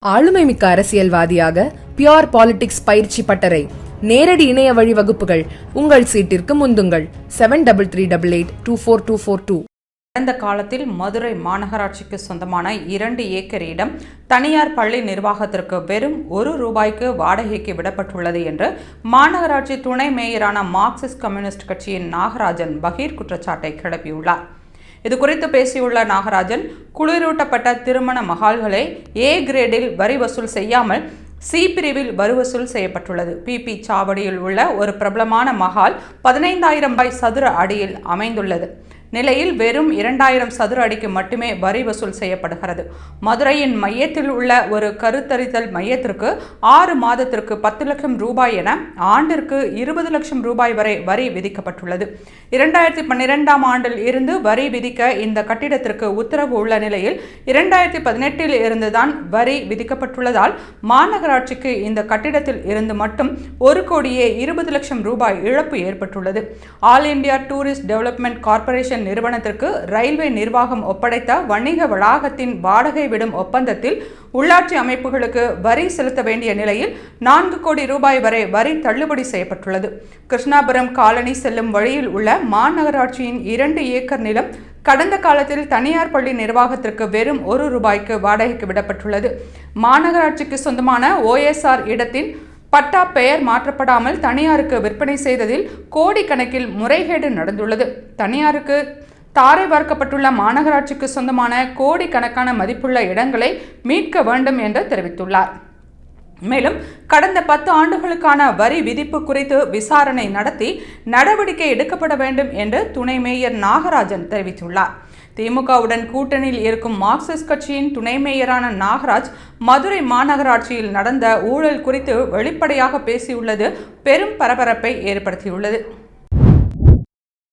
ஆளுமைமிக்க அரசியல்வாதியாக pure politics பயிற்சி பட்டறை, நேரடி இணைய வழி வகுப்புகள். உங்கள் சீட்டிற்கு முந்துங்கள். 7338824242. கடந்த காலத்தில் மதுரை மாநகராட்சிக்கு சொந்தமான 2 ஏக்கர் இடம் தனியார் பள்ளி நிர்வாகத்திற்கு வெறும் ₹1 வாடகைக்கு விடப்பட்டுள்ளது என்று மாநகராட்சி துணை மேயரான மார்க்சிஸ்ட் கம்யூனிஸ்ட் கட்சியின் நாகராஜன் பகீர் குற்றச்சாட்டை கிளப்பியுள்ளார். இதுகுறித்து பேசியுள்ள நாகராஜன், குளிரூட்டப்பட்ட திருமண மகால்களை A கிரேடில் வரி வசூல் செய்யாமல் C பிரிவில் வரி வசூல் செய்யப்பட்டுள்ளது. PP சாவடியில் உள்ள ஒரு பிரபலமான மகால் 15,000 சதுர அடியில் அமைந்துள்ளது நிலையில் வெறும் 2,000 சதுர அடிக்கு மட்டுமே வரி வசூல் செய்யப்படுகிறது. மதுரையின் மையத்தில் உள்ள ஒரு கருத்தரித்தல் மையத்திற்கு 6 மாதத்திற்கு ₹10 லட்சம் என ஆண்டிற்கு ₹20 லட்சம் வரை வரி விதிக்கப்பட்டுள்ளது. 2012ஆம் ஆண்டில் இருந்து வரி விதிக்க இந்த கட்டிடத்திற்கு உத்தரவு உள்ள நிலையில் 2018இல் இருந்துதான் வரி விதிக்கப்பட்டுள்ளதால் மாநகராட்சிக்கு இந்த கட்டிடத்தில் இருந்து மட்டும் ₹1,20 லட்சம் இழப்பு ஏற்பட்டுள்ளது. All India tourist development corporation நிறுவனத்திற்கு ரயில்வே நிர்வாகம் ஒப்படைத்த வணிக வளாகத்தின் வாடகை விடும் ஒப்பந்தத்தில் உள்ளாட்சி அமைப்புகளுக்கு வரி செலுத்த வேண்டிய நிலையில் ₹4 கோடி வரை வரி தள்ளுபடி செய்யப்பட்டுள்ளது. கிருஷ்ணாபுரம் காலனி செல்லும் வழியில் உள்ள மாநகராட்சியின் 2 ஏக்கர் நிலம் கடந்த காலத்தில் தனியார் பள்ளி நிர்வாகத்திற்கு வெறும் ₹1 வாடகைக்கு விடப்பட்டுள்ளது. மாநகராட்சிக்கு சொந்தமான OSR இடத்தின் பட்டா பெயர் மாற்றப்படாமல் தனியாருக்கு விற்பனை செய்ததில் கோடிக்கணக்கில் முறைகேடு நடந்துள்ளது. தனியாருக்கு தாரை வார்க்கப்பட்டுள்ள மாநகராட்சிக்கு சொந்தமான கோடிக்கணக்கான மதிப்புள்ள இடங்களை மீட்க வேண்டும் என்று தெரிவித்துள்ளார். மேலும் கடந்த 10 ஆண்டுகளுக்கான வரி விதிப்பு குறித்து விசாரணை நடத்தி நடவடிக்கை எடுக்கப்பட வேண்டும் என்று துணை மேயர் நாகராஜன் தெரிவித்துள்ளார். திமுகவுடன் கூட்டணியில் இருக்கும் மார்க்சிஸ்ட் கட்சியின் துணை மேயரான நாகராஜ் மதுரை மாநகராட்சியில் நடந்த ஊழல் குறித்து வெளிப்படையாக பேசியுள்ளது பெரும் பரபரப்பை ஏற்படுத்தியுள்ளது.